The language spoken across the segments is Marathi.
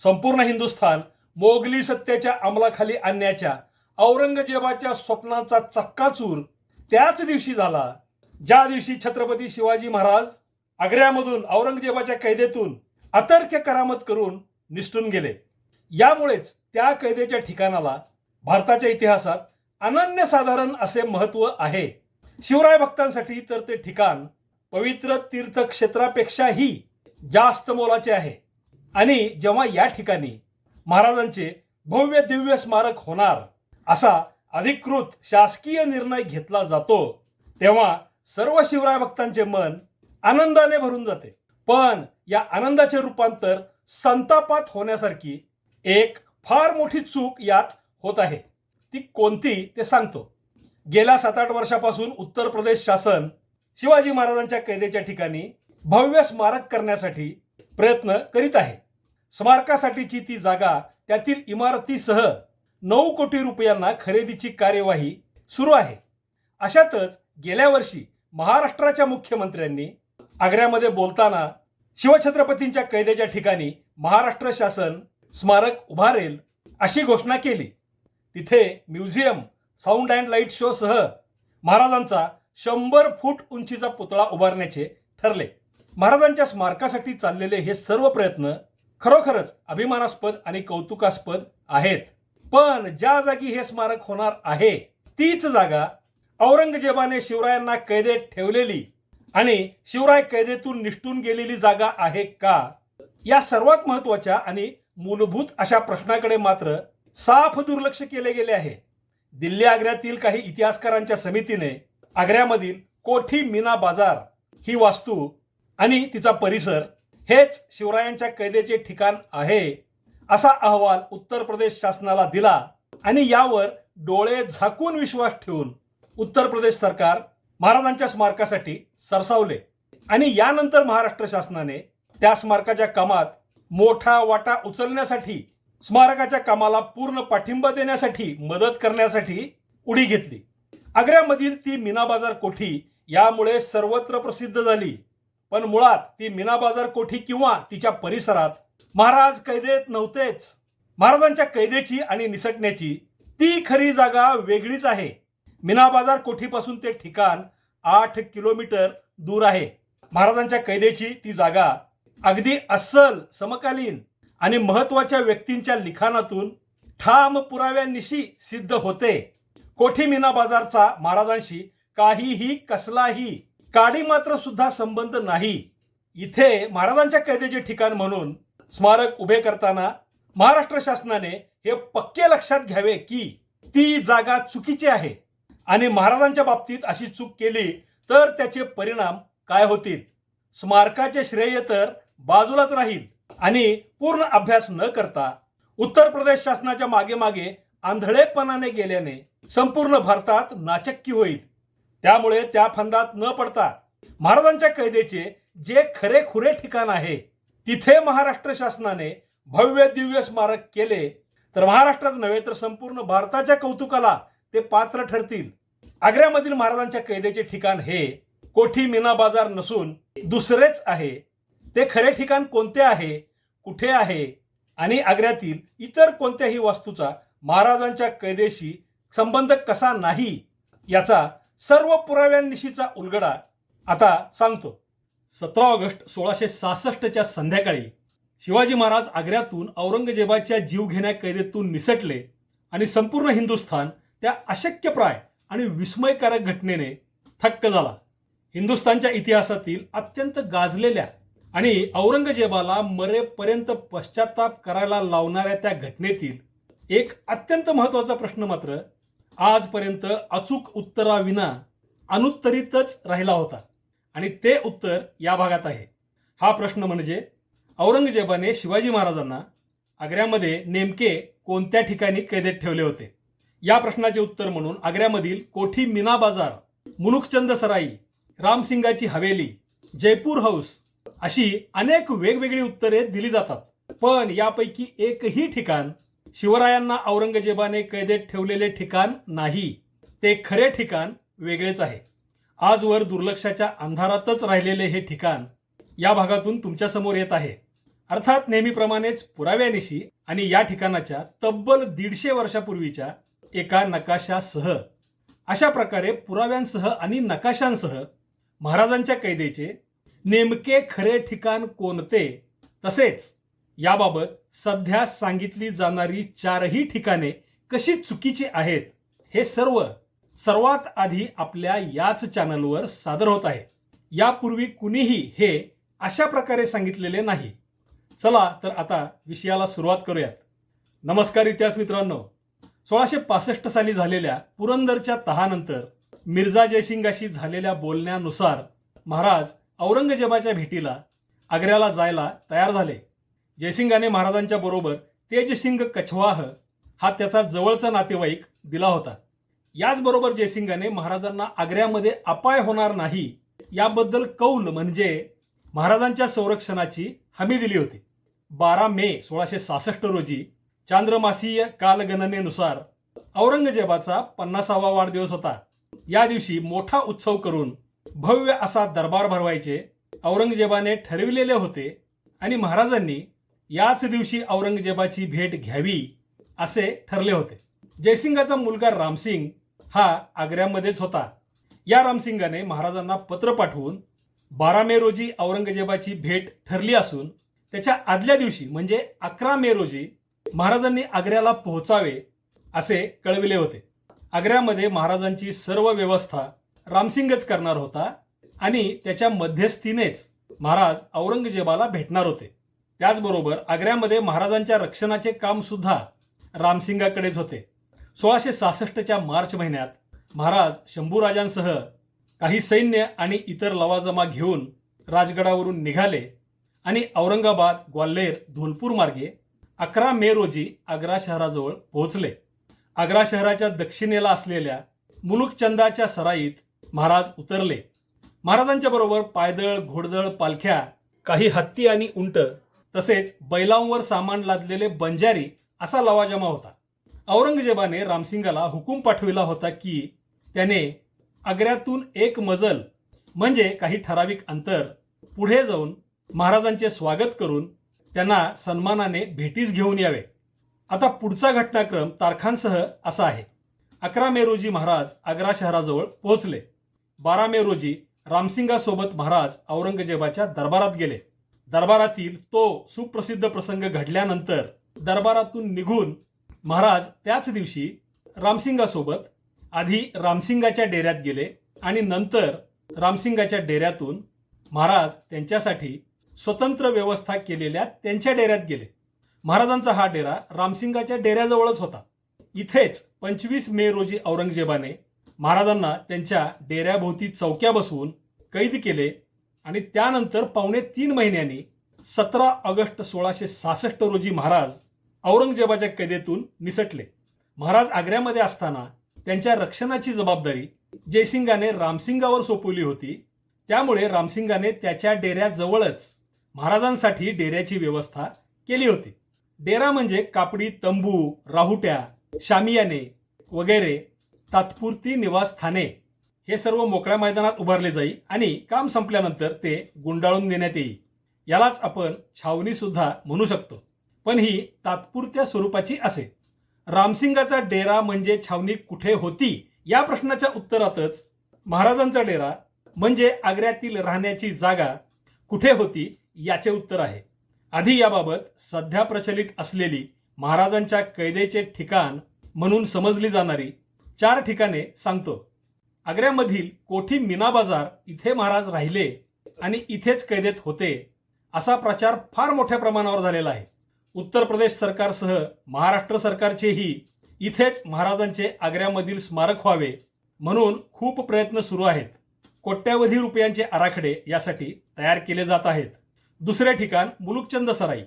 संपूर्ण हिंदुस्थान मोगली सत्तेच्या अंमलाखाली आणण्याच्या औरंगजेबाच्या स्वप्नाचा चक्काचूर त्याच दिवशी झाला, ज्या दिवशी छत्रपती शिवाजी महाराज आग्र्यामधून औरंगजेबाच्या कैदेतून अतर्क्य करामत करून निसटून गेले. यामुळेच त्या कैदेच्या ठिकाणाला भारताच्या इतिहासात अनन्यसाधारण असे महत्त्व आहे. शिवराय भक्तांसाठी तर ते ठिकाण पवित्र तीर्थक्षेत्रापेक्षाही जास्त मोलाचे आहे. आणि जेव्हा या ठिकाणी महाराजांचे भव्य दिव्य स्मारक होणार असा अधिकृत शासकीय निर्णय घेतला जातो, तेव्हा सर्व शिवराय भक्तांचे मन आनंदाने भरून जाते. पण या आनंदाचे रूपांतर संतापात होण्यासारखी एक फार मोठी चूक यात होत आहे. ती कोणती ते सांगतो. गेल्या 7-8 वर्षापासून उत्तर प्रदेश शासन शिवाजी महाराजांच्या कैदेच्या ठिकाणी भव्य स्मारक करण्यासाठी प्रयत्न करीत आहे. स्मारकासाठीची ती जागा, त्यातील इमारतीसह 9 कोटी रुपयांना खरेदीची कार्यवाही सुरू आहे. अशातच गेल्या वर्षी महाराष्ट्राच्या मुख्यमंत्र्यांनी आग्र्यामध्ये बोलताना शिवछत्रपतींच्या कैदेच्या ठिकाणी महाराष्ट्र शासन स्मारक उभारेल अशी घोषणा केली. तिथे museum, sound and light show सह महाराजांचा 100 फूट उंचीचा पुतळा उभारण्याचे ठरले. महाराजांच्या स्मारकासाठी चाललेले हे सर्व प्रयत्न खरोखरच अभिमानास्पद आणि कौतुकास्पद आहेत. पण ज्या जागी हे स्मारक होणार आहे तीच जागा औरंगजेबाने शिवरायांना कैदेत ठेवलेली आणि शिवराय कैदेतून निसटून गेलेली जागा आहे का? या सर्वात महत्वाच्या आणि मूलभूत अशा प्रश्नाकडे मात्र साफ दुर्लक्ष केले गेले आहे. दिल्ली आग्र्यातील काही इतिहासकारांच्या समितीने आग्र्यामधील कोठी मीना बाजार ही वास्तू आणि तिचा परिसर हेच शिवरायांच्या कैदेचे ठिकाण आहे असा अहवाल उत्तर प्रदेश शासनाला दिला आणि यावर डोळे झाकून विश्वास ठेवून उत्तर प्रदेश सरकार महाराजांच्या स्मारकासाठी सरसावले. आणि यानंतर महाराष्ट्र शासनाने त्या स्मारकाच्या कामात मोठा वाटा उचलण्यासाठी, स्मारकाच्या कामाला पूर्ण पाठिंबा देण्यासाठी, मदत करण्यासाठी उडी घेतली. आग्र्यामधील ती मीना बाजार कोठी यामुळे सर्वत्र प्रसिद्ध झाली. पण मुळात ती मीना बाजार कोठी किंवा तिच्या परिसरात महाराज कैदेत नव्हतेच. महाराजांच्या कैदेची आणि निसटण्याची ती खरी जागा वेगळीच आहे. मीना बाजार कोठीपासून ते ठिकाण 8 किलोमीटर दूर आहे. महाराजांच्या कैदेची ती जागा अगदी अस्सल, समकालीन आणि महत्वाच्या व्यक्तींच्या लिखाणातून ठाम पुराव्यांनिशी सिद्ध होते. कोठी मीना बाजारचा महाराजांशी काहीही कसलाही काडी मात्र सुद्धा संबंध नाही. इथे महाराजांच्या कैदेचे ठिकाण म्हणून स्मारक उभे करताना महाराष्ट्र शासनाने हे पक्के लक्षात घ्यावे की ती जागा चुकीची आहे आणि महाराजांच्या बाबतीत अशी चूक केली तर त्याचे परिणाम काय होतील. स्मारकाचे श्रेय तर बाजूलाच राहील आणि पूर्ण अभ्यास न करता उत्तर प्रदेश शासनाच्या मागे मागे आंधळेपणाने गेल्याने संपूर्ण भारतात नाचक्की होईल. त्यामुळे त्या फंदात न पडता महाराजांच्या कैदेचे जे खरेखुरे ठिकाण आहे तिथे महाराष्ट्र शासनाने भव्य दिव्य स्मारक केले तर महाराष्ट्रात नव्हे तर संपूर्ण भारताच्या कौतुकाला ते पात्र ठरतील. आग्र्यामधील महाराजांच्या कैदेचे ठिकाण हे कोठी मीना बाजार नसून दुसरेच आहे. ते खरे ठिकाण कोणते आहे, कुठे आहे आणि आग्र्यातील इतर कोणत्याही वास्तूचा महाराजांच्या कैदेशी संबंध कसा नाही याचा सर्व पुराव्यांनिशीचा उलगडा आता सांगतो. 17 ऑगस्ट 1666च्या संध्याकाळी शिवाजी महाराज आग्र्यातून औरंगजेबाच्या जीवघेण्या कैदेतून निसटले आणि संपूर्ण हिंदुस्थान त्या अशक्यप्राय आणि विस्मयकारक घटनेने थक्क झाला. हिंदुस्थानच्या इतिहासातील अत्यंत गाजलेल्या आणि औरंगजेबाला मरेपर्यंत पश्चाताप करायला लावणाऱ्या त्या घटनेतील एक अत्यंत महत्त्वाचा प्रश्न मात्र आजपर्यंत अचूक उत्तराविना अनुत्तरितच राहिला होता आणि ते उत्तर या भागात आहे. हा प्रश्न म्हणजे औरंगजेबाने शिवाजी महाराजांना आग्र्यामध्ये नेमके कोणत्या ठिकाणी कैदेत ठेवले होते. या प्रश्नाचे उत्तर म्हणून आग्र्यामधील कोठी मीना बाजार, मुलुकचंद सराई, रामसिंगाची हवेली, जयपूर हाऊस अशी अनेक वेगवेगळी उत्तरे दिली जातात. पण यापैकी एकही ठिकाण शिवरायांना औरंगजेबाने कैदेत ठेवलेले ठिकाण नाही. ते खरे ठिकाण वेगळेच आहे. आजवर दुर्लक्षाच्या अंधारातच राहिलेले हे ठिकाण या भागातून तुमच्या समोर येत आहे. अर्थात नेहमीप्रमाणेच पुराव्यानिशी आणि या ठिकाणाच्या तब्बल 150 वर्षापूर्वीच्या एका नकाशासह, अशा प्रकारे पुराव्यांसह आणि नकाशांसह महाराजांच्या कैदेचे नेमके खरे ठिकाण कोणते, तसेच याबाबत सध्या सांगितली जाणारी 4ही ठिकाणे कशी चुकीची आहेत, हे सर्वात आधी आपल्या याच चॅनलवर सादर होत आहे. यापूर्वी कुणीही हे अशा प्रकारे सांगितलेले नाही. चला तर आता विषयाला सुरुवात करूयात. नमस्कार इतिहास मित्रांनो. 1665 साली झालेल्या पुरंदरच्या तहानंतर मिर्झा जयसिंगाशी झालेल्या बोलण्यानुसार महाराज औरंगजेबाच्या भेटीला आग्र्याला जायला तयार झाले. जयसिंगाने महाराजांच्या बरोबर तेजसिंग कछवाह हा त्याचा जवळचा नातेवाईक दिला होता. याचबरोबर जयसिंगाने महाराजांना आग्र्यामध्ये अपाय होणार नाही याबद्दल कौल म्हणजे महाराजांच्या संरक्षणाची हमी दिली होती. 12 मे 1666 रोजी चांद्रमासीय कालगणनेनुसार औरंगजेबाचा 50वा वाढदिवस होता. या दिवशी मोठा उत्सव करून भव्य असा दरबार भरवायचे औरंगजेबाने ठरविलेले होते आणि महाराजांनी याच दिवशी औरंगजेबाची भेट घ्यावी असे ठरले होते. जयसिंगाचा मुलगा रामसिंग हा आग्र्यामध्येच होता. या रामसिंगाने महाराजांना पत्र पाठवून 12 मे रोजी औरंगजेबाची भेट ठरली असून त्याच्या आदल्या दिवशी म्हणजे 11 मे रोजी महाराजांनी आग्र्याला पोहोचावे असे कळविले होते. आग्र्यामध्ये महाराजांची सर्व व्यवस्था रामसिंगच करणार होता आणि त्याच्या मध्यस्थीनेच महाराज औरंगजेबाला भेटणार होते. त्याचबरोबर आग्र्यामध्ये महाराजांच्या रक्षणाचे काम सुद्धा रामसिंगाकडेच होते. 1666च्या मार्च महिन्यात महाराज शंभूराजांसह काही सैन्य आणि इतर लवाजमा घेऊन राजगडावरून निघाले आणि औरंगाबाद, ग्वाल्हेर, धोलपूर मार्गे 11 मे रोजी आग्रा शहराजवळ पोहोचले. आग्रा शहराच्या दक्षिणेला असलेल्या मुलुकचंदाच्या सराईत महाराज उतरले. महाराजांच्या बरोबर पायदळ, घोडदळ, पालख्या, काही हत्ती आणि उंट तसेच बैलांवर सामान लादलेले बंजारी असा लवाजमा होता. औरंगजेबाने रामसिंगाला हुकूम पाठविला होता की त्याने आग्र्यातून 1 मजल म्हणजे काही ठराविक अंतर पुढे जाऊन महाराजांचे स्वागत करून त्यांना सन्मानाने भेटीस घेऊन यावे. आता पुढचा घटनाक्रम तारखांसह असा आहे. 11 मे रोजी महाराज आग्रा शहराजवळ पोहोचले. 12 मे रोजी रामसिंगासोबत महाराज औरंगजेबाच्या दरबारात गेले. दरबारातील तो सुप्रसिद्ध प्रसंग घडल्यानंतर दरबारातून निघून महाराज त्याच दिवशी रामसिंगासोबत आधी रामसिंगाच्या डेऱ्यात गेले आणि नंतर रामसिंगाच्या डेऱ्यातून महाराज त्यांच्यासाठी स्वतंत्र व्यवस्था केलेल्या त्यांच्या डेऱ्यात गेले. महाराजांचा हा डेरा रामसिंगाच्या डेऱ्याजवळच होता. इथेच 25 मे रोजी औरंगजेबाने महाराजांना त्यांच्या डेऱ्याभोवती चौक्या बसवून कैद केले आणि त्यानंतर 3.25 महिन्यांनी 17 ऑगस्ट 1666 रोजी महाराज औरंगजेबाच्या कैदेतून निसटले. महाराज आग्र्यामध्ये असताना त्यांच्या रक्षणाची जबाबदारी जयसिंगाने रामसिंगावर सोपवली होती. त्यामुळे रामसिंगाने त्याच्या डेऱ्याजवळच महाराजांसाठी डेऱ्याची व्यवस्था केली होती. डेरा म्हणजे कापडी तंबू, राहुट्या, शामियाने वगैरे तात्पुरती निवासस्थाने. हे सर्व मोकळ्या मैदानात उभारले जाई आणि काम संपल्यानंतर ते गुंडाळून देण्यात येईल. यालाच आपण छावणी सुद्धा म्हणू शकतो, पण ही तात्पुरत्या स्वरूपाची असे. रामसिंगाचा डेरा म्हणजे छावणी कुठे होती या प्रश्नाच्या उत्तरातच महाराजांचा डेरा म्हणजे आग्र्यातील राहण्याची जागा कुठे होती याचे उत्तर आहे. आधी याबाबत सध्या प्रचलित असलेली महाराजांच्या कैदेचे ठिकाण म्हणून समजली जाणारी 4 ठिकाणे सांगतो. आग्र्यामधील कोठी मीना बाजार इथे महाराज राहिले आणि इथेच कैदेत होते असा प्रचार फार मोठ्या प्रमाणावर झालेला आहे. उत्तर प्रदेश सरकारसह महाराष्ट्र सरकारचेही इथेच महाराजांचे आग्र्यामधील स्मारक व्हावे म्हणून खूप प्रयत्न सुरू आहेत. कोट्यावधी रुपयांचे आराखडे यासाठी तयार केले जात आहेत. दुसरे ठिकाण मुलुकचंद सराई.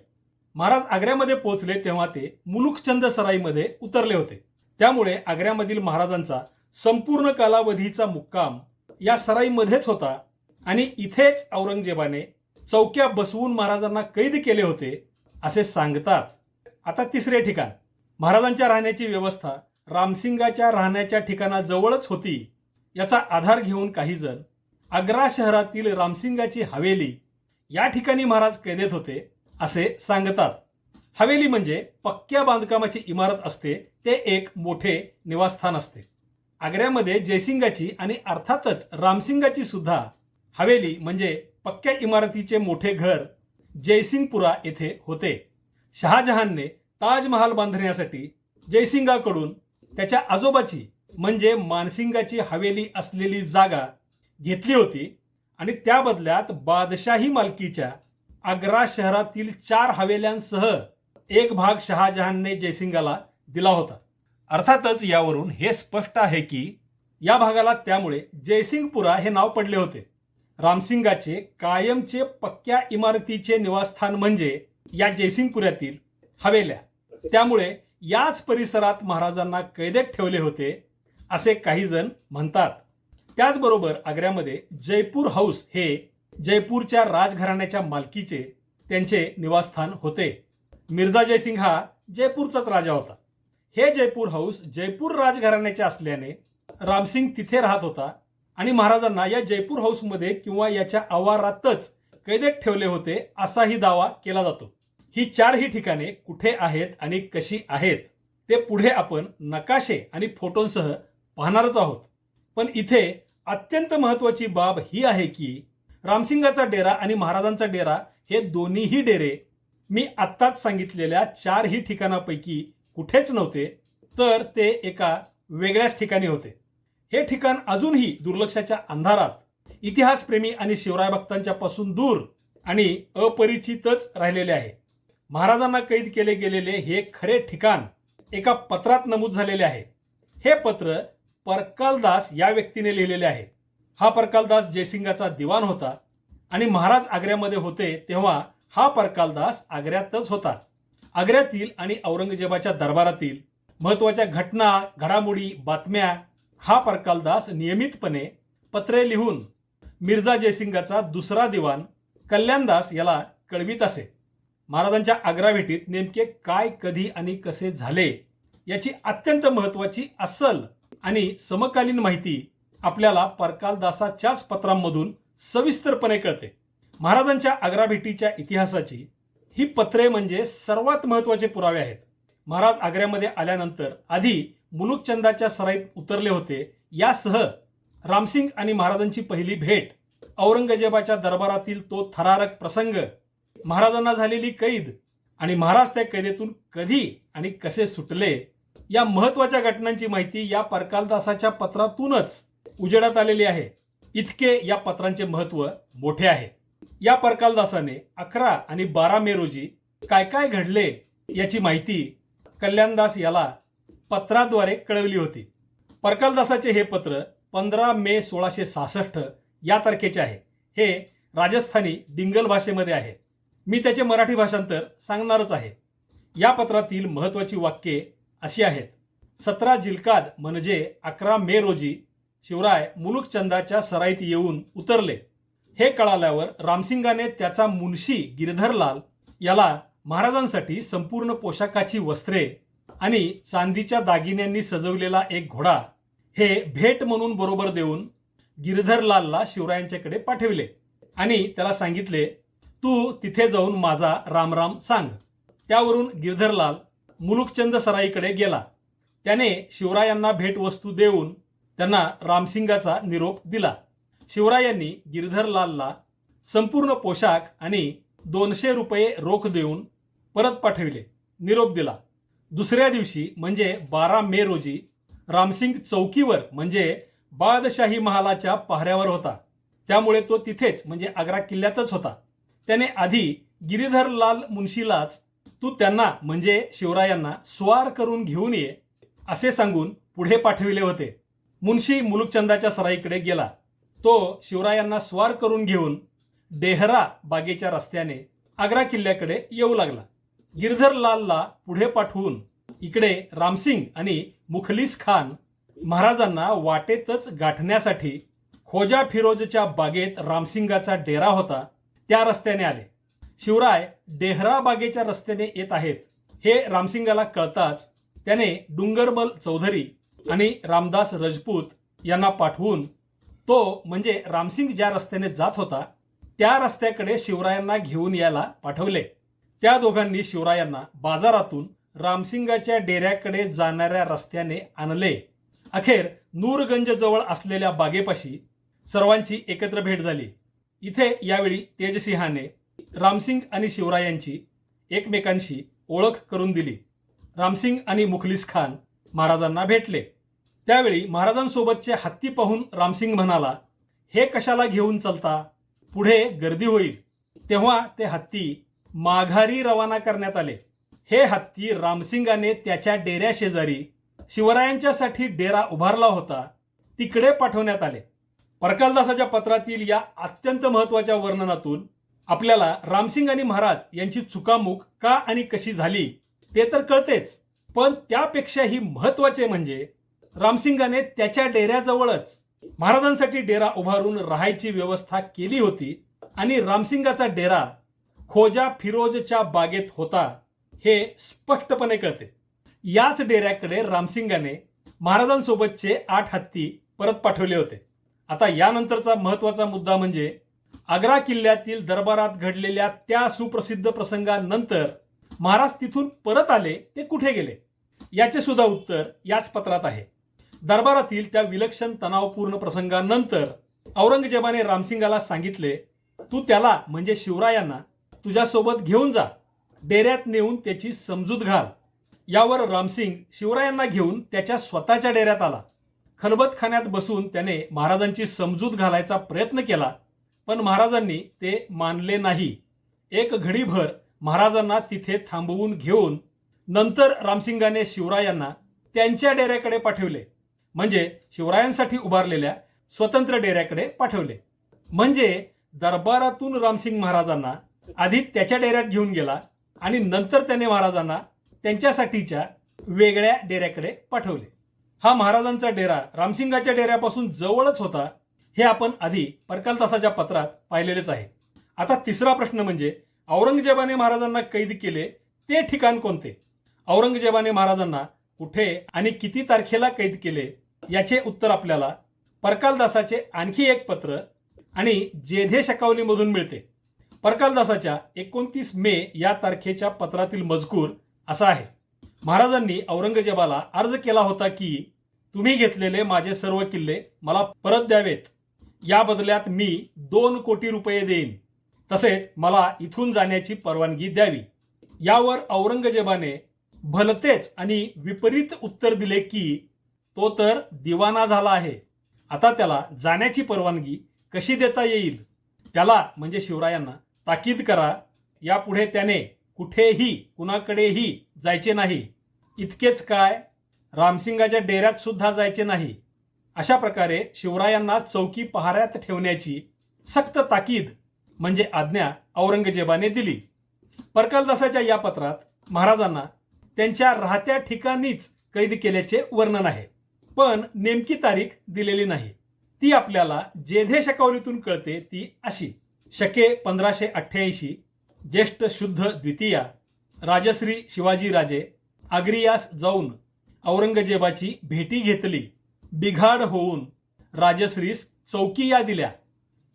महाराज आग्र्यामध्ये पोहोचले तेव्हा ते मुलुकचंद सराईमध्ये उतरले होते. त्यामुळे आग्र्यामधील महाराजांचा संपूर्ण कालावधीचा मुक्काम या सराईमध्येच होता आणि इथेच औरंगजेबाने चौक्या बसवून महाराजांना कैद केले होते असे सांगतात. आता तिसरे ठिकाण. महाराजांच्या राहण्याची व्यवस्था रामसिंगाच्या राहण्याच्या ठिकाणाजवळच होती याचा आधार घेऊन काही जण आग्रा शहरातील रामसिंगाची हवेली या ठिकाणी महाराज कैदेत होते असे सांगतात. हवेली म्हणजे पक्क्या बांधकामाची इमारत असते, ते एक मोठे निवासस्थान असते. आग्र्यामध्ये जयसिंगाची आणि अर्थातच रामसिंगाची सुद्धा हवेली म्हणजे पक्क्या इमारतीचे मोठे घर जयसिंगपुरा येथे होते. शहाजहानने ताजमहाल बांधण्यासाठी जयसिंगाकडून त्याच्या आजोबाची म्हणजे मानसिंगाची हवेली असलेली जागा घेतली होती आणि त्या बदल्यात बादशाही मालकीच्या आग्रा शहरातील 4 हवेल्यांसह एक भाग शहाजहानने जयसिंगाला दिला होता. अर्थातच यावरून हे स्पष्ट आहे की या भागाला त्यामुळे जयसिंगपुरा हे नाव पडले होते. रामसिंगाचे कायमचे पक्क्या इमारतीचे निवासस्थान म्हणजे या जयसिंगपुऱ्यातील हवेल्या. त्यामुळे याच परिसरात महाराजांना कैदेत ठेवले होते असे काही जण म्हणतात. त्याचबरोबर आग्र्यामध्ये जयपूर हाऊस हे जयपूरच्या राजघराण्याच्या मालकीचे त्यांचे निवासस्थान होते. मिर्झा जयसिंग हा जयपूरचाच राजा होता. हे जयपूर हाऊस जयपूर राजघराण्याचे असल्याने रामसिंग तिथे राहत होता आणि महाराजांना या जयपूर हाऊसमध्ये किंवा याच्या आवारातच कैदेत ठेवले होते असाही दावा केला जातो. ही 4ही ठिकाणे कुठे आहेत आणि कशी आहेत ते पुढे आपण नकाशे आणि फोटोंसह पाहणारच आहोत. पण इथे अत्यंत महत्त्वाची बाब ही आहे की रामसिंगाचा डेरा आणि महाराजांचा डेरा हे दोन्हीही डेरे मी आत्ताच सांगितलेल्या 4ही ठिकाणापैकी कुठेच नव्हते, तर ते एका वेगळ्याच ठिकाणी होते. हे ठिकाण अजूनही दुर्लक्षाच्या अंधारात इतिहासप्रेमी आणि शिवराय भक्तांच्या पासून दूर आणि अपरिचितच राहिलेले आहे. महाराजांना कैद केले गेलेले हे खरे ठिकाण एका पत्रात नमूद झालेले आहे. हे पत्र परकालदास या व्यक्तीने लिहिलेले आहे. हा परकालदास जयसिंगाचा दिवाण होता आणि महाराज आग्र्यामध्ये होते तेव्हा हा परकालदास आग्र्यातच होता. आग्र्यातील आणि औरंगजेबाच्या दरबारातील महत्त्वाच्या घटना, घडामोडी, बातम्या हा परकालदास नियमितपणे पत्रे लिहून मिर्झा जयसिंगाचा दुसरा दिवाण कल्याणदास याला कळवित असे. महाराजांच्या आग्रा भेटीत नेमके काय, कधी आणि कसे झाले याची अत्यंत महत्त्वाची अस्सल आणि समकालीन माहिती आपल्याला परकालदासाच्याच पत्रांमधून सविस्तरपणे कळते. महाराजांच्या आग्रा भेटीच्या इतिहासाची ही पत्रे म्हणजे सर्वात महत्त्वाचे पुरावे आहेत. महाराज आग्र्यामध्ये आल्यानंतर आधी मुलुकचंदाच्या सराईत उतरले होते. यासह रामसिंग आणि महाराजांची पहिली भेट, औरंगजेबाच्या दरबारातील तो थरारक प्रसंग, महाराजांना झालेली कैद आणि महाराज त्या कैदेतून कधी आणि कसे सुटले या महत्त्वाच्या घटनांची माहिती या परकालदासाच्या पत्रातूनच उजेडात आलेली आहे. इतके या पत्रांचे महत्त्व मोठे आहे. या परकालदासाने 11 आणि 12 मे रोजी काय काय घडले याची माहिती कल्याणदास याला पत्राद्वारे कळवली होती. परकालदासाचे हे पत्र 15 मे 1666 या तारखेचे आहे. हे राजस्थानी डिंगल भाषेमध्ये आहे. मी त्याचे मराठी भाषांतर सांगणारच आहे. या पत्रातील महत्त्वाची वाक्ये अशी आहेत. 17 जिल्काद म्हणजे 11 मे रोजी शिवराय मुलुकचंदाच्या सराईत येऊन उतरले. हे कळाल्यावर रामसिंगाने त्याचा मुन्शी गिरधरलाल याला महाराजांसाठी संपूर्ण पोशाखाची वस्त्रे आणि चांदीच्या दागिन्यांनी सजवलेला एक घोडा हे भेट म्हणून बरोबर देऊन गिरधरलालला शिवरायांच्याकडे पाठविले आणि त्याला सांगितले, तू तिथे जाऊन माझा रामराम सांग. त्यावरून गिरधरलाल मुलुकचंद सराईकडे गेला. त्याने शिवरायांना भेटवस्तू देऊन त्यांना रामसिंगाचा निरोप दिला. शिवरायांनी गिरधरलालला संपूर्ण पोशाख आणि 200 रुपये रोख देऊन परत पाठविले, निरोप दिला. दुसऱ्या दिवशी म्हणजे 12 मे रोजी रामसिंग चौकीवर म्हणजे बादशाही महालाच्या पहाऱ्यावर होता. त्यामुळे तो तिथेच म्हणजे आग्रा किल्ल्यातच होता. त्याने आधी गिरीधरलाल मुन्शीलाच तू त्यांना म्हणजे शिवरायांना स्वार करून घेऊन ये असे सांगून पुढे पाठविले होते. मुन्शी मुलुकचंदाच्या सराईकडे गेला. तो शिवरायांना स्वार करून घेऊन डेहरा बागेच्या रस्त्याने आग्रा किल्ल्याकडे येऊ लागला. गिरधरलालला पुढे पाठवून इकडे रामसिंग आणि मुखलिस खान महाराजांना वाटेतच गाठण्यासाठी खोजा फिरोजच्या बागेत रामसिंगाचा डेरा होता त्या रस्त्याने आले. शिवराय डेहरा बागेच्या रस्त्याने येत आहेत हे रामसिंगाला कळताच त्याने डुंगरमल चौधरी आणि रामदास रजपूत यांना पाठवून तो म्हणजे रामसिंग ज्या रस्त्याने जात होता त्या रस्त्याकडे शिवरायांना घेऊन यायला पाठवले. त्या दोघांनी शिवरायांना बाजारातून रामसिंगाच्या डेऱ्याकडे जाणाऱ्या रस्त्याने आणले. अखेर नूरगंज जवळ असलेल्या बागेपाशी सर्वांची एकत्र भेट झाली. इथे यावेळी तेजसिंहाने रामसिंग आणि शिवरायांची एकमेकांशी ओळख करून दिली. रामसिंग आणि मुखलिस खान महाराजांना भेटले. त्यावेळी महाराजांसोबतचे हत्ती पाहून रामसिंग म्हणाला, हे कशाला घेऊन चलता? पुढे गर्दी होईल. तेव्हा ते हत्ती माघारी रवाना करण्यात आले. हे हत्ती रामसिंगाने त्याच्या डेऱ्या शेजारी शिवरायांच्यासाठी डेरा उभारला होता तिकडे पाठवण्यात आले. परकालदासाच्या पत्रातील या अत्यंत महत्वाच्या वर्णनातून आपल्याला रामसिंग आणि महाराज यांची चुकामुक का आणि कशी झाली ते तर कळतेच, पण त्यापेक्षाही महत्वाचे म्हणजे रामसिंगाने त्याच्या डेऱ्याजवळच महाराजांसाठी डेरा उभारून राहायची व्यवस्था केली होती आणि रामसिंगाचा डेरा खोजा फिरोजच्या बागेत होता हे स्पष्टपणे कळते. याच डेऱ्याकडे रामसिंगाने महाराजांसोबतचे 8 हत्ती परत पाठवले होते. आता यानंतरचा महत्वाचा मुद्दा म्हणजे आग्रा किल्ल्यातील दरबारात घडलेल्या त्या सुप्रसिद्ध प्रसंगानंतर महाराज तिथून परत आले ते कुठे गेले याचे सुद्धा उत्तर याच पत्रात आहे. दरबारातील त्या विलक्षण तणावपूर्ण प्रसंगानंतर औरंगजेबाने रामसिंगाला सांगितले, तू त्याला म्हणजे शिवरायांना तुझ्यासोबत घेऊन जा, डेऱ्यात नेऊन त्याची समजूत घाल. यावर रामसिंग शिवरायांना घेऊन त्याच्या स्वतःच्या डेऱ्यात आला. खलबतखान्यात बसून त्याने महाराजांची समजूत घालायचा प्रयत्न केला, पण महाराजांनी ते मानले नाही. एक घडीभर महाराजांना तिथे थांबवून घेऊन नंतर रामसिंगाने शिवरायांना त्यांच्या डेऱ्याकडे पाठवले, म्हणजे शिवरायांसाठी उभारलेल्या स्वतंत्र डेऱ्याकडे पाठवले. म्हणजे दरबारातून रामसिंग महाराजांना आधी त्याच्या डेऱ्यात घेऊन गेला आणि नंतर त्याने महाराजांना त्यांच्यासाठीच्या वेगळ्या डेऱ्याकडे पाठवले. हा महाराजांचा डेरा रामसिंगाच्या डेऱ्यापासून जवळच होता हे आपण आधी परकालदासाच्या पत्रात पाहिलेलेच आहे. आता तिसरा प्रश्न म्हणजे औरंगजेबाने महाराजांना कैद केले ते ठिकाण कोणते? औरंगजेबाने महाराजांना कुठे आणि किती तारखेला कैद केले याचे उत्तर आपल्याला परकालदासाचे आणखी एक पत्र आणि जेधे शकावलीमधून मिळते. परकालदासाच्या 29 मे या तारखेच्या पत्रातील मजकूर असा आहे. महाराजांनी औरंगजेबाला अर्ज केला होता की तुम्ही घेतलेले माझे सर्व किल्ले मला परत द्यावेत. या बदल्यात मी 2 कोटी रुपये देईन. तसेच मला इथून जाण्याची परवानगी द्यावी. यावर औरंगजेबाने भलतेच आणि विपरीत उत्तर दिले की तो तर दिवाना झाला आहे, आता त्याला जाण्याची परवानगी कशी देता येईल? त्याला म्हणजे शिवरायांना ताकीद करा, यापुढे त्याने कुठेही कुणाकडेही जायचे नाही. इतकेच काय, रामसिंगाच्या डेऱ्यात सुद्धा जायचे नाही. अशा प्रकारे शिवरायांना चौकी पहाऱ्यात ठेवण्याची सक्त ताकीद म्हणजे आज्ञा औरंगजेबाने दिली. परकालदासाच्या या पत्रात महाराजांना त्यांच्या राहत्या ठिकाणीच कैद केल्याचे वर्णन आहे, पण नेमकी तारीख दिलेली नाही. ती आपल्याला जेधे शकावलीतून कळते ती अशी: शके 1588 ज्येष्ठ शुद्ध द्वितीया राजश्री शिवाजीराजे आग्रियास जाऊन औरंगजेबाची भेटी घेतली. बिघाड होऊन राजश्रीस चौकी या दिल्या.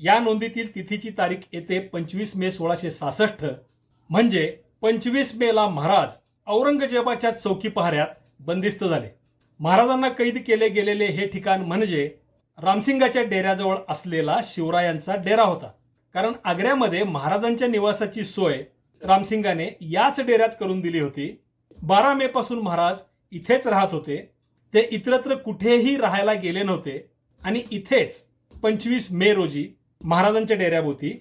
या नोंदीतील तिथीची तारीख येते 25 मे 1666. म्हणजे 25 मेला महाराज औरंगजेबाच्या चौकी पहाऱ्यात बंदिस्त झाले. महाराजांना कैद केले गेलेले हे ठिकाण म्हणजे रामसिंगाच्या डेऱ्याजवळ असलेला शिवरायांचा डेरा होता. कारण आग्र्यामध्ये महाराजांच्या निवासाची सोय रामसिंगाने याच डेऱ्यात करून दिली होती. 12 मे पासून महाराज इथेच राहत होते. ते इतरत्र कुठेही राहायला गेले नव्हते आणि इथेच 25 मे रोजी महाराजांच्या डेऱ्याभोवती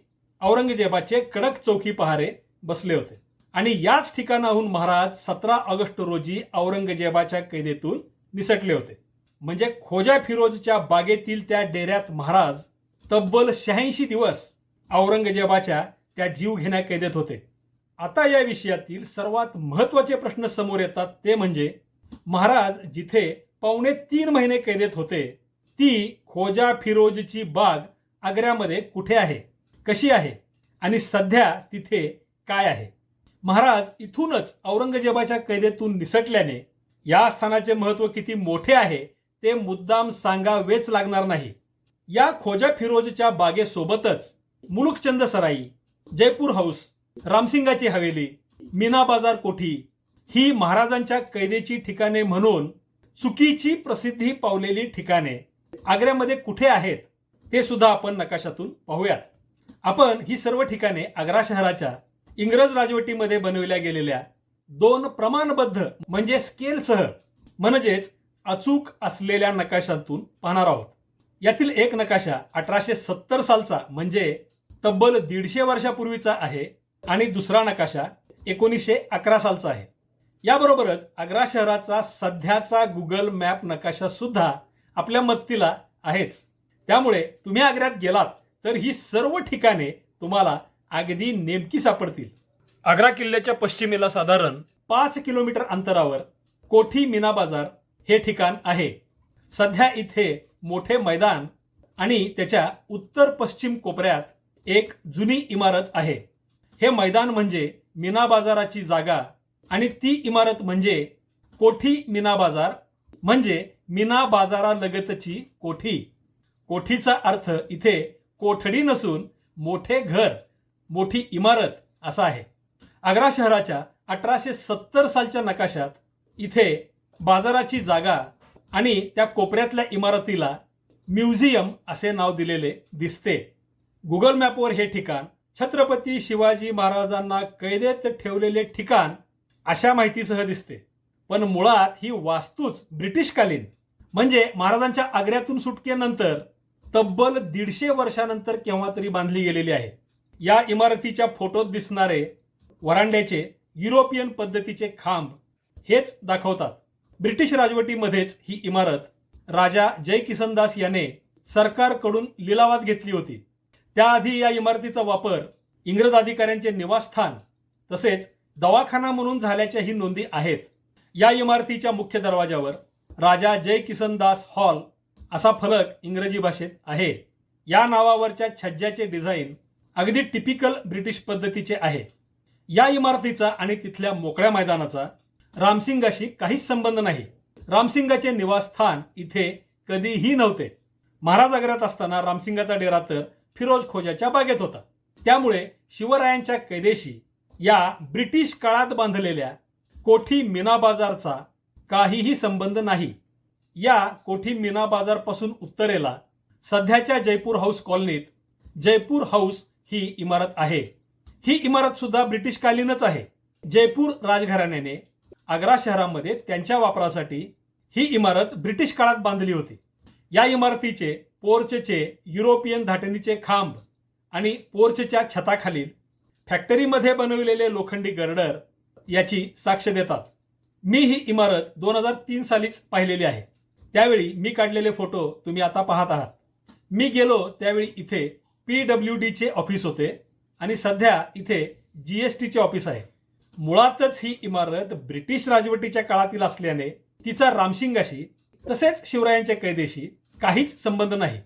औरंगजेबाचे कडक चौकी पहारे बसले होते. आणि याच ठिकाणाहून महाराज 17 ऑगस्ट रोजी औरंगजेबाच्या कैदेतून निसटले होते. म्हणजे खोजा फिरोजच्या बागेतील त्या डेऱ्यात महाराज तब्बल 86 दिवस औरंगजेबाच्या त्या जीव घेण्या कैदेत होते. आता या विषयातील सर्वात महत्वाचे प्रश्न समोर येतात ते म्हणजे महाराज जिथे 3.25 महिने कैदेत होते ती खोजा फिरोजची बाग आग्र्यामध्ये कुठे आहे, कशी आहे आणि सध्या तिथे काय आहे? महाराज इथूनच औरंगजेबाच्या कैदेतून निसटल्याने या स्थानाचे महत्व किती मोठे आहे ते मुद्दाम सांगावेच लागणार नाही. या खोजा फिरोजच्या बागेसोबतच मुलुकचंद सराई, जयपूर हाऊस, रामसिंगाची हवेली, मीना बाजार कोठी ही महाराजांच्या कैदेची ठिकाणे म्हणून चुकीची प्रसिद्धी पावलेली ठिकाणे आग्र्यामध्ये कुठे आहेत ते सुद्धा आपण नकाशातून पाहूयात. आपण ही सर्व ठिकाणे आग्रा शहराच्या इंग्रज राजवटीमध्ये बनवल्या गेलेल्या 2 प्रमाणबद्ध म्हणजे स्केलसह म्हणजेच अचूक असलेल्या नकाशातून पाहणार आहोत. यातील एक नकाशा 1870 सालचा म्हणजे तब्बल 150 वर्षापूर्वीचा आहे आणि दुसरा नकाशा 1911 सालचा आहे. याबरोबरच आग्रा शहराचा सध्याचा गुगल मॅप नकाशा सुद्धा आपल्या मदतीला आहेच. त्यामुळे तुम्ही आग्र्यात गेलात तर ही सर्व ठिकाणे तुम्हाला अगदी नेमकी सापडतील. आग्रा किल्ल्याच्या पश्चिमेला साधारण 5 किलोमीटर अंतरावर कोठी मीना बाजार हे ठिकाण आहे. सध्या इथे मोठे मैदान आणि त्याच्या उत्तर पश्चिम कोपऱ्यात एक जुनी इमारत आहे. हे मैदान म्हणजे मीना बाजाराची जागा आणि ती इमारत म्हणजे कोठी मीना बाजार म्हणजे मीना बाजारालगतची कोठी. कोठीचा अर्थ इथे कोठडी नसून मोठे घर, मोठी इमारत असा आहे. आग्रा शहराच्या 1870 सालच्या नकाशात इथे बाजाराची जागा आणि त्या कोपऱ्यातल्या इमारतीला म्युझियम असे नाव दिलेले दिसते. गुगल मॅपवर हे ठिकाण छत्रपती शिवाजी महाराजांना कैदेत ठेवलेले ठिकाण अशा माहितीसह दिसते. पण मुळात ही वास्तूच ब्रिटिशकालीन म्हणजे महाराजांच्या आग्र्यातून सुटकेनंतर तब्बल 150 वर्षानंतर केव्हा तरी बांधली गेलेली आहे. या इमारतीच्या फोटोत दिसणारे वरांड्याचे युरोपियन पद्धतीचे खांब हेच दाखवतात. ब्रिटिश राजवटीमध्येच ही इमारत राजा जय किसनदास याने सरकारकडून लिलावात घेतली होती. त्याआधी या इमारतीचा वापर इंग्रज अधिकाऱ्यांचे निवासस्थान तसेच दवाखाना म्हणून झाल्याच्याही नोंदी आहेत. या इमारतीच्या मुख्य दरवाजावर राजा जय किसनदास हॉल असा फलक इंग्रजी भाषेत आहे. या नावावरच्या छज्जाचे डिझाईन अगदी टिपिकल ब्रिटिश पद्धतीचे आहे. या इमारतीचा आणि तिथल्या मोकळ्या मैदानाचा रामसिंगाशी काहीच संबंध नाही. रामसिंगाचे निवासस्थान इथे कधीही नव्हते. महाराज आग्र्यात असताना रामसिंगाचा डेरा तर फिरोज खोजाच्या बागेत होता. त्यामुळे शिवरायांच्या कैदेशी या ब्रिटिश काळात बांधलेल्या कोठी मीना बाजारचा काहीही संबंध नाही. या कोठी मीना बाजार पासून उत्तरेला सध्याच्या जयपूर हाऊस कॉलनीत जयपूर हाऊस ही इमारत आहे. ही इमारत सुद्धा ब्रिटिशकालीनच आहे. जयपूर राजघराण्याने आग्रा शहरामध्ये त्यांच्या वापरासाठी ही इमारत ब्रिटिश काळात बांधली होती. या इमारतीचे पोर्चचे युरोपियन धाटणीचे खांब आणि पोर्चच्या छताखालील फॅक्टरीमध्ये बनवलेले लोखंडी गर्डर याची साक्ष देतात. मी ही इमारत 2003 सालीच पाहिलेली आहे. त्यावेळी मी काढलेले फोटो तुम्ही आता पाहत आहात. मी गेलो त्यावेळी इथे PWDचे ऑफिस होते आणि सध्या इथे GSTचे ऑफिस आहे. मुळातच ही इमारत ब्रिटिश राजवटीच्या काळातील असल्याने तिचा रामसिंगाशी तसेच शिवरायांच्या कैदेशी काहीच संबंध नाही.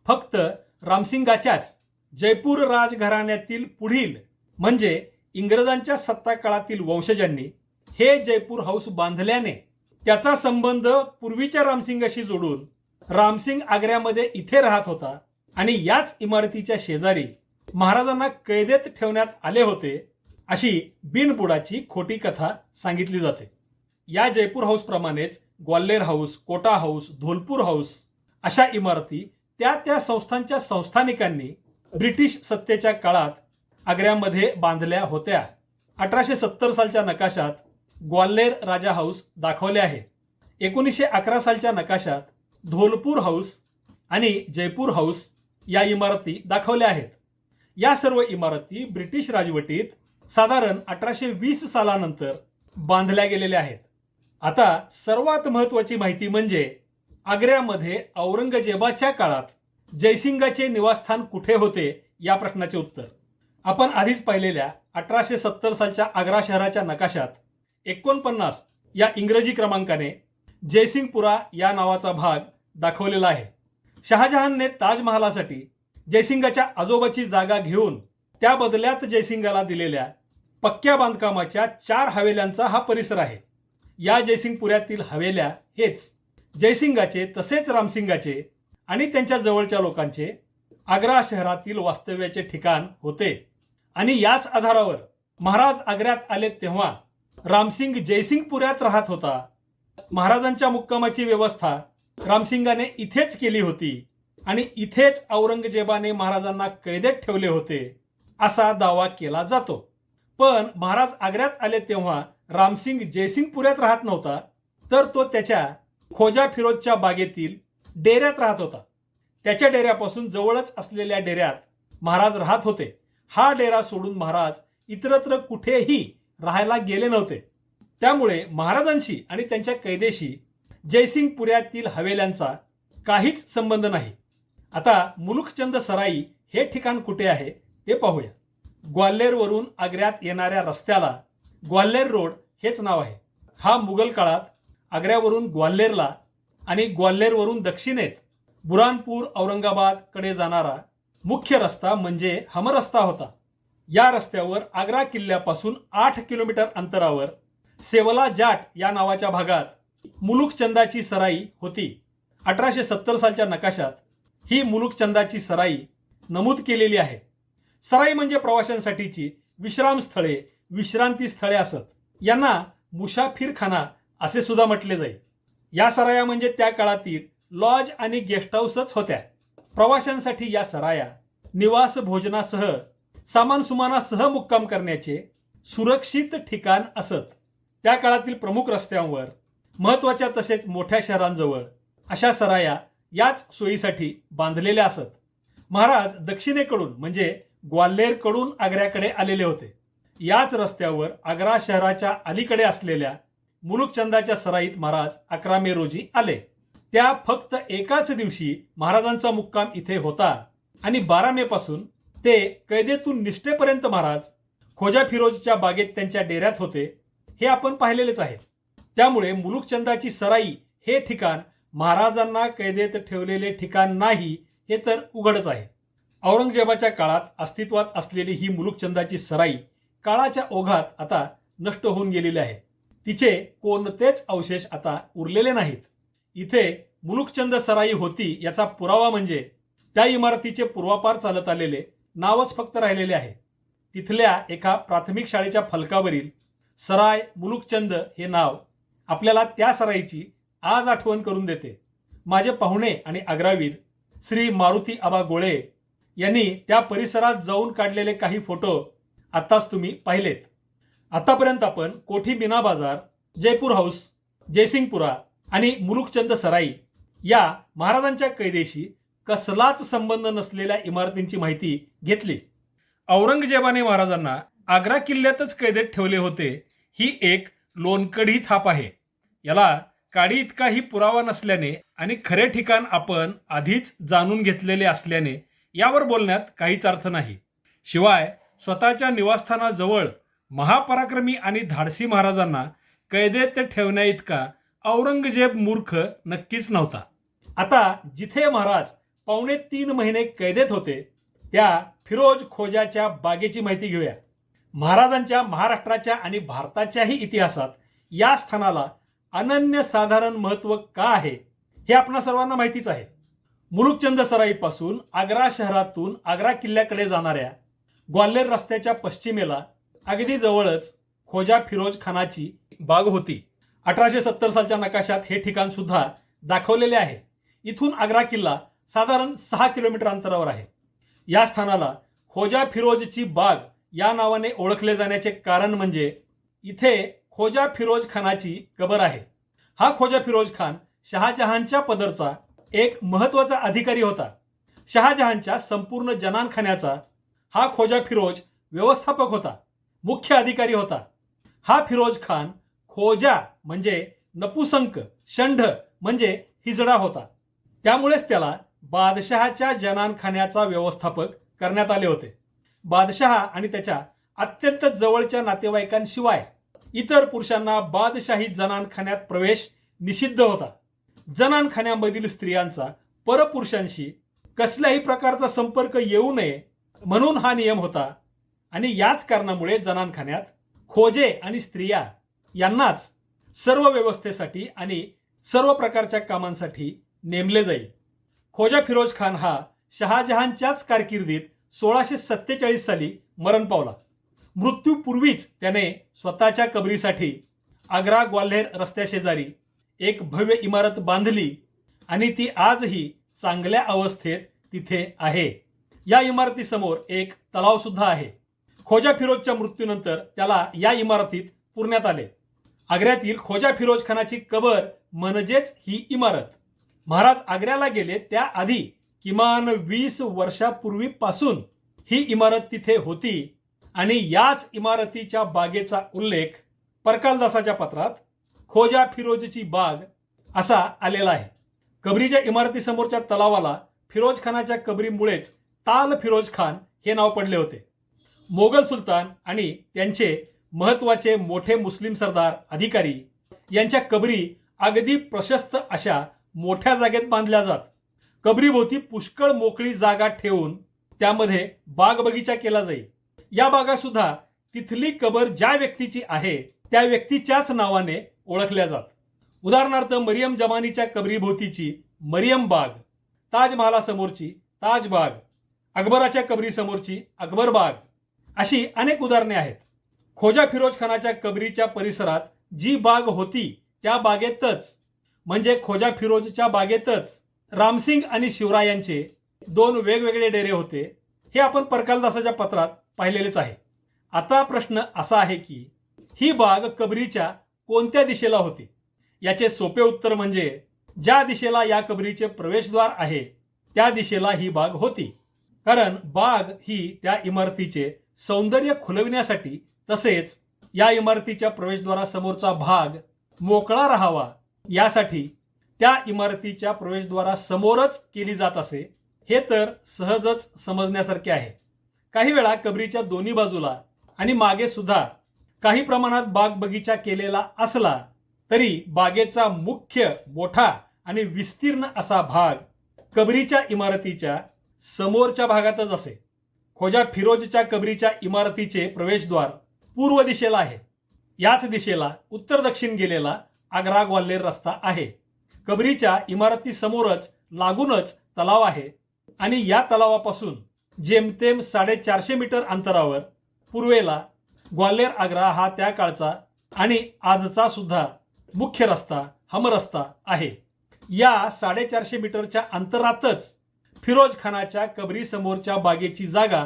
फक्त रामसिंगाच्याच जयपूर राजघराण्यातील पुढील म्हणजे इंग्रजांच्या सत्ता काळातील वंशजांनी हे जयपूर हाऊस बांधल्याने त्याचा संबंध पूर्वीच्या रामसिंगाशी जोडून रामसिंग आग्र्यामध्ये इथे राहत होता आणि याच इमारतीच्या शेजारी महाराजांना कैदेत ठेवण्यात आले होते अशी बिनबुडाची खोटी कथा सांगितली जाते. या जयपूर हाऊस प्रमाणेच Gwalior house, Kota house, Dholpur house अशा इमारती त्या त्या संस्थांच्या संस्थानिकांनी ब्रिटिश सत्तेच्या काळात आग्र्यामध्ये बांधल्या होत्या. 1870 सालच्या नकाशात ग्वाल्हेर राजा हाऊस दाखवले आहे. 1911 सालच्या नकाशात धोलपूर हाऊस आणि जयपूर हाऊस या इमारती दाखवल्या आहेत. या सर्व इमारती ब्रिटिश राजवटीत साधारण 1820 सालानंतर बांधल्या गेलेल्या आहेत. आता सर्वात महत्त्वाची माहिती म्हणजे आग्र्यामध्ये औरंगजेबाच्या काळात जयसिंगाचे निवासस्थान कुठे होते या प्रश्नाचे उत्तर. आपण आधीच पाहिलेल्या 1870 सालच्या आग्रा शहराच्या नकाशात 49 या इंग्रजी क्रमांकाने जयसिंगपुरा या नावाचा भाग दाखवलेला आहे. शहाजहानने ताजमहालासाठी जयसिंगाच्या आजोबाची जागा घेऊन त्या बदल्यात जयसिंगाला दिलेल्या पक्क्या बांधकामाच्या 4 हवेल्यांचा हा परिसर आहे. या जयसिंगपुऱ्यातील हवेल्या हेच जयसिंगाचे तसेच रामसिंगाचे आणि त्यांच्या जवळच्या लोकांचे आग्रा शहरातील वास्तव्याचे ठिकाण होते आणि याच आधारावर महाराज आग्र्यात आले तेव्हा रामसिंग जयसिंगपुऱ्यात राहत होता. महाराजांच्या मुक्कामाची व्यवस्था रामसिंगाने इथेच केली होती आणि इथेच औरंगजेबाने महाराजांना कैदेत ठेवले होते असा दावा केला जातो. पण महाराज आग्र्यात आले तेव्हा रामसिंग जयसिंगपुऱ्यात राहत नव्हता, तर तो त्याच्या खोजा फिरोजच्या बागेतील डेऱ्यात राहत होता. त्याच्या डेऱ्यापासून जवळच असलेल्या डेऱ्यात महाराज राहत होते. हा डेरा सोडून महाराज इतरत्र कुठेही राहायला गेले नव्हते. त्यामुळे महाराजांशी आणि त्यांच्या कैदेशी जयसिंगपुऱ्यातील हवेल्यांचा काहीच संबंध नाही. आता मुलुखचंद सराई हे ठिकाण कुठे आहे ते पाहूया. ग्वाल्हेरवरून आग्र्यात येणाऱ्या रस्त्याला ग्वाल्हेर रोड हेच नाव आहे. हा मुघल काळात आग्र्यावरून ग्वाल्हेरला आणि ग्वाल्हेरवरून दक्षिणेत बुरानपूर औरंगाबाद कडे जाणारा मुख्य रस्ता म्हणजे हमरस्ता होता. या रस्त्यावर आग्रा किल्ल्यापासून 8 किलोमीटर अंतरावर सेवला जाट या नावाच्या भागात मुलुखचंदाची सराई होती. 1870 सालच्या नकाशात ही मुलुखचंदाची सराई नमूद केलेली आहे. सराई म्हणजे प्रवाशांसाठीची विश्राम स्थळे, विश्रांती स्थळे असत. यांना मुसाफिरखाना असे सुद्धा म्हटले जाईल. या सराया म्हणजे त्या काळातील लॉज आणि गेस्ट हाऊसच होत्या. प्रवाशांसाठी या सराया निवास भोजनासह सामान सुमानासह मुक्काम करण्याचे सुरक्षित ठिकाण असत. त्या काळातील प्रमुख रस्त्यांवर, महत्वाच्या तसेच मोठ्या शहरांजवळ अशा सराया याच सोयीसाठी बांधलेल्या असत. महाराज दक्षिणेकडून म्हणजे ग्वाल्हेरकडून आग्र्याकडे आलेले होते. याच रस्त्यावर आग्रा शहराच्या अलीकडे असलेल्या मुलुखचंदाच्या सराईत महाराज 11 मे रोजी आले. त्या फक्त एकाच दिवशी महाराजांचा मुक्काम इथे होता आणि 12 मे पासून ते कैदेतून निष्ठेपर्यंत महाराज खोजा फिरोजच्या बागेत त्यांच्या डेऱ्यात होते हे आपण पाहिलेलेच आहे. त्यामुळे मुलुखचंदाची सराई हे ठिकाण महाराजांना कैदेत ठेवलेले ठिकाण नाही हे तर उघडच आहे. औरंगजेबाच्या काळात अस्तित्वात असलेली ही मुलुखचंदाची सराई काळाच्या ओघात आता नष्ट होऊन गेलेली आहे. तिचे कोणतेच अवशेष आता उरलेले नाहीत. इथे मुलुखचंद सराई होती याचा पुरावा म्हणजे त्या इमारतीचे पूर्वापार चालत आलेले नावच फक्त राहिलेले आहे. तिथल्या एका प्राथमिक शाळेच्या फलकावरील सराय मुलुखचंद हे नाव आपल्याला त्या सराईची आज आठवण करून देते. माझे पाहुणे आणि आग्रावीर श्री मारुती आबा गोळे यांनी त्या परिसरात जाऊन काढलेले काही फोटो आताच तुम्ही पाहिलेत. आतापर्यंत आपण कोठी मीना बाजार, जयपूर हाऊस, जयसिंगपुरा आणि मुलुखचंद सराई या महाराजांच्या कैदेशी कसलाच संबंध नसलेल्या इमारतींची माहिती घेतली. औरंगजेबाने महाराजांना आग्रा किल्ल्यातच कैदेत ठेवले होते ही एक लोणकढी थाप आहे. याला काडी इतकाही पुरावा नसल्याने आणि खरे ठिकाण आपण आधीच जाणून घेतलेले असल्याने यावर बोलण्यात काहीच अर्थ नाही. शिवाय स्वतःच्या निवासस्थानाजवळ महापराक्रमी आणि धाडसी महाराजांना कैदेत ठेवण्या इतका औरंगजेब मूर्ख नक्कीच नव्हता. आता जिथे महाराज 3.25 महिने कैदेत होते त्या फिरोज खोजाच्या बागेची माहिती घेऊया. महाराजांच्या महाराष्ट्राच्या आणि भारताच्याही इतिहासात या स्थानाला अनन्यसाधारण महत्त्व का आहे हे आपणा सर्वांना माहितीच आहे. मुलुखचंद सराईपासून आग्रा शहरातून आग्रा किल्ल्याकडे जाणाऱ्या ग्वाल्हेर रस्त्याच्या पश्चिमेला अगदी जवळच खोजा फिरोज खानाची बाग होती. 1870 सालच्या नकाशात हे ठिकाण सुद्धा दाखवलेले आहे. इथून आग्रा किल्ला साधारण 6 किलोमीटर अंतरावर आहे. या स्थानाला खोजा फिरोजची बाग या नावाने ओळखले जाण्याचे कारण म्हणजे इथे खोजा फिरोज खानाची कबर आहे. हा खोजा फिरोज खान शहाजहानच्या पदरचा एक महत्वाचा अधिकारी होता. शहाजहानच्या संपूर्ण जनानखान्याचा हा खोजा फिरोज व्यवस्थापक होता, मुख्य अधिकारी होता. हा फिरोज खान खोजा म्हणजे नपुसंक, षंढ म्हणजे हिजडा होता. त्यामुळेच त्याला बादशहाच्या जनानखान्याचा व्यवस्थापक करण्यात आले होते. बादशहा आणि त्याच्या अत्यंत जवळच्या नातेवाईकांशिवाय इतर पुरुषांना बादशाही जनानखान्यात प्रवेश निषिद्ध होता. जनानखान्यामधील स्त्रियांचा परपुरुषांशी कसल्याही प्रकारचा संपर्क येऊ नये म्हणून हा नियम होता. आणि याच कारणामुळे जनानखान्यात खोजे आणि स्त्रिया यांनाच सर्व व्यवस्थेसाठी आणि सर्व प्रकारच्या कामांसाठी नेमले जाईल. खोजा फिरोज खान हा शहाजहानच्याच कारकिर्दीत 1647 साली मरण पावला. मृत्यूपूर्वीच त्याने स्वतःच्या कबरीसाठी आग्रा ग्वाल्हेर रस्त्याशेजारी एक भव्य इमारत बांधली आणि ती आजही चांगल्या अवस्थेत तिथे आहे. या इमारतीसमोर एक तलाव सुद्धा आहे. ख्वाजा फिरोजच्या मृत्यूनंतर त्याला या इमारतीत पुरण्यात आले. आग्र्यातील ख्वाजा फिरोज खानाची कबर म्हणजेच ही इमारत. महाराज आग्र्याला गेले त्याआधी किमान 20 वर्षापूर्वीपासून ही इमारत तिथे होती आणि याच इमारतीच्या बागेचा उल्लेख परकालदासाच्या पत्रात ख्वाजा फिरोजची बाग असा आलेला आहे. कबरीच्या इमारतीसमोरच्या तलावाला फिरोज खानाच्या कबरीमुळेच ताल फिरोज खान हे नाव पडले होते. मोगल सुलतान आणि त्यांचे महत्वाचे मोठे मुस्लिम सरदार अधिकारी यांच्या कबरी अगदी प्रशस्त अशा मोठ्या जागेत बांधल्या जात. कबरीभोवती पुष्कळ मोकळी जागा ठेवून त्यामध्ये बाग बगीचा केला जाईल. या बागा सुद्धा तिथली कबर ज्या व्यक्तीची आहे त्या व्यक्तीच्याच नावाने ओळखल्या जात. उदाहरणार्थ मरियम जमानीच्या कबरीभोवतीची मरियम बाग, ताजमहालासमोरची ताज बाग, अकबराच्या कबरीसमोरची अकबर बाग अशी अनेक उदाहरणे आहेत. ख्वाजा फिरोज खानाच्या कबरीच्या परिसरात जी बाग होती त्या बागेतच म्हणजे ख्वाजा फिरोजच्या बागेतच रामसिंग आणि शिवरायांचे 2 वेगवेगळे डेरे होते. हे आपण परकालदासाच्या पत्रात पाहिलेलेच आहे. आता प्रश्न असा आहे की ही बाग कबरीच्या कोणत्या दिशेला होती? याचे सोपे उत्तर म्हणजे ज्या दिशेला या कबरीचे प्रवेशद्वार आहे त्या दिशेला ही बाग होती. कारण बाग ही त्या इमारतीचे सौंदर्य खुलविण्यासाठी तसेच या इमारतीच्या प्रवेशद्वारासमोरचा भाग मोकळा राहावा यासाठी त्या इमारतीच्या प्रवेशद्वारासमोरच केली जात असे. हे तर सहजच समजण्यासारखे आहे. काही वेळा कबरीच्या दोन्ही बाजूला आणि मागे सुद्धा काही प्रमाणात बाग बगीचा केलेला असला तरी बागेचा मुख्य मोठा आणि विस्तीर्ण असा भाग कबरीच्या इमारतीच्या समोरच्या भागातच असे. ख्वाजा फिरोजच्या कबरीच्या इमारतीचे प्रवेशद्वार पूर्व दिशेला आहे. याच दिशेला उत्तर दक्षिण गेलेला आग्रा ग्वाल्हेर रस्ता आहे. कबरीच्या इमारतीसमोरच लागूनच तलाव आहे आणि या तलावापासून जेमतेम 450 मीटर अंतरावर पूर्वेला ग्वाल्हेर आग्रा हा त्या काळचा आणि आजचा सुद्धा मुख्य रस्ता हमरस्ता आहे. या 450 मीटरच्या अंतरातच फिरोज खानाच्या कबरी समोरच्या बागेची जागा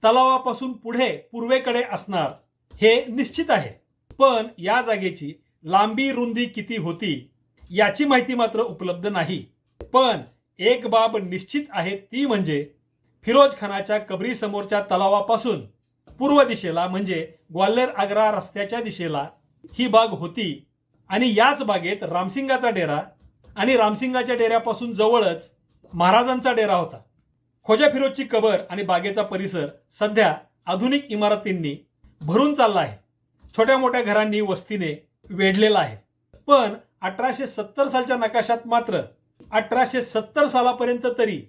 तलावापासून पुढे पूर्वेकडे असणार हे निश्चित आहे. पण या जागेची लांबी रुंदी किती होती याची माहिती मात्र उपलब्ध नाही. पण एक बाब निश्चित आहे ती म्हणजे फिरोज खानाच्या कबरी समोरच्या तलावापासून पूर्व दिशेला म्हणजे ग्वाल्हेर आग्रा रस्त्याच्या दिशेला ही बाग होती आणि याच बागेत रामसिंगाचा डेरा आणि रामसिंगाच्या डेऱ्यापासून जवळच महाराजांचा डेरा होता. ख्वाजा फिरोजची कबर आणि बागेचा परिसर सध्या आधुनिक इमारतींनी भरून चालला आहे. छोट्या मोठ्या घरांनी वस्तीने वेढलेला आहे. पण 1870 सालच्या नकाशात मात्र 1870 सालापर्यंत तरी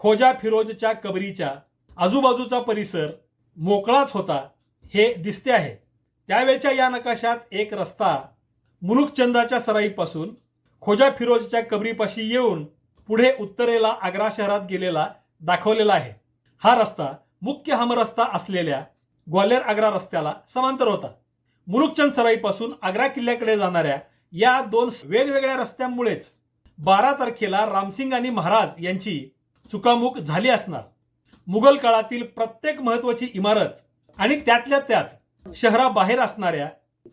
ख्वाजा फिरोजच्या कबरीच्या आजूबाजूचा परिसर मोकळाच होता हे दिसते आहे. त्यावेळच्या या नकाशात एक रस्ता मुलुकचंदाच्या सराईपासून ख्वाजा फिरोजच्या कबरीपाशी येऊन पुढे उत्तरेला आग्रा शहरात गेलेला दाखवलेला आहे. हा रस्ता मुख्य हमरस्ता असलेल्या ग्वाल्हेर आग्रा रस्त्याला समांतर होता. मुलुकचंद सराईपासून आग्रा किल्ल्याकडे जाणाऱ्या या 2 वेगवेगळ्या रस्त्यांमुळेच 12 तारखेला रामसिंग आणि महाराज यांची चुकामुक झाली असणार. मुघल काळातील प्रत्येक महत्वाची इमारत आणि त्यातल्या त्यात शहराबाहेर असणाऱ्या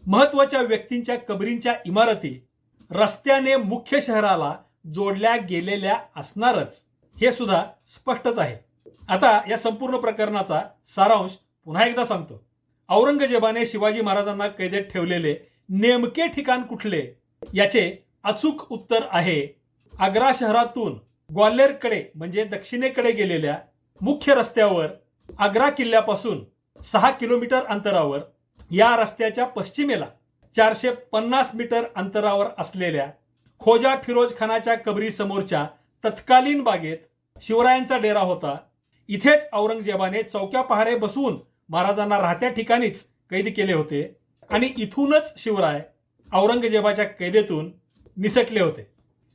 महत्वाच्या व्यक्तींच्या कबरींच्या इमारती रस्त्याने मुख्य शहराला जोडल्या गेलेल्या असणारच हे सुद्धा स्पष्टच आहे. आता या संपूर्ण प्रकरणाचा सारांश पुन्हा एकदा सांगतो. औरंगजेबाने शिवाजी महाराजांना कैदेत ठेवलेले नेमके ठिकाण कुठले याचे अचूक उत्तर आहे आग्रा शहरातून ग्वाल्हेरकडे म्हणजे दक्षिणेकडे गेलेल्या मुख्य रस्त्यावर आग्रा किल्ल्यापासून 6 किलोमीटर अंतरावर या रस्त्याच्या पश्चिमेला 450 मीटर अंतरावर असलेल्या ख्वाजा फिरोज खानाच्या कबरी समोरच्या तत्कालीन बागेत शिवरायांचा डेरा होता. इथेच औरंगजेबाने चौक्या पहारे बसवून महाराजांना राहत्या ठिकाणीच कैद केले होते आणि इथूनच शिवराय औरंगजेबाच्या कैदेतून निसटले होते.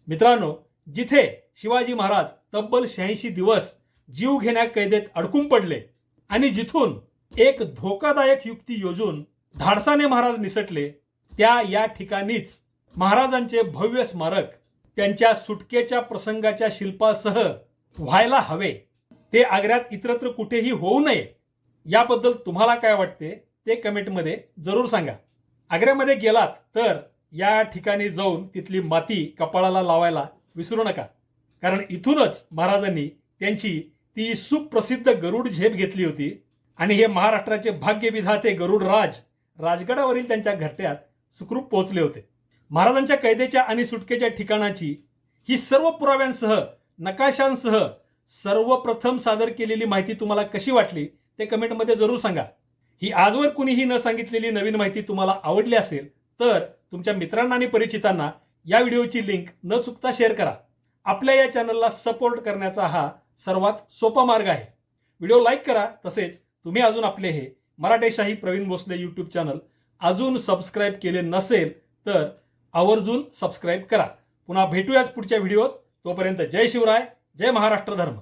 मित्रांनो, जिथे शिवाजी महाराज तब्बल 86 दिवस जीव घेण्या कैदेत अडकून पडले आणि जिथून एक धोकादायक युक्ती योजून धाडसाने महाराज निसटले. या ठिकाणीच महाराजांचे भव्य स्मारक त्यांच्या सुटकेच्या प्रसंगाच्या शिल्पासह व्हायला हवे. ते आग्र्यात इतरत्र कुठेही होऊ नये. याबद्दल तुम्हाला काय वाटते ते कमेंटमध्ये जरूर सांगा. आग्र्यामध्ये गेलात तर या ठिकाणी जाऊन तिथली माती कपाळाला लावायला विसरू नका. कारण इथूनच महाराजांनी त्यांची ती सुप्रसिद्ध गरुड झेप घेतली होती. आणि हे महाराष्ट्राचे भाग्यविधाते गरुडराज राजगडावरील त्यांच्या घरट्यात सुखरूप पोहोचले होते. महाराजांच्या कैदेच्या आणि सुटकेच्या ठिकाणाची ही सर्व पुराव्यांसह नकाशांसह सर्वप्रथम सादर केलेली माहिती तुम्हाला कशी वाटली ते कमेंटमध्ये जरूर सांगा. ही आजवर कुणीही न सांगितलेली नवीन माहिती तुम्हाला आवडली असेल तर तुमच्या मित्रांना आणि परिचितांना या व्हिडिओची लिंक न चुकता शेअर करा. आपल्या या चॅनलला सपोर्ट करण्याचा हा सर्वात सोपा मार्ग आहे. व्हिडिओ लाईक करा. तसेच तुम्ही अजून आपले हे मराठेशाही प्रवीण भोसले यूट्यूब चॅनल अजून सबस्क्राईब केले नसेल तर आवर्जून सबस्क्राईब करा. पुन्हा भेटूयाच पुढच्या व्हिडिओत. तोपर्यंत जय शिवराय, जय महाराष्ट्र धर्म.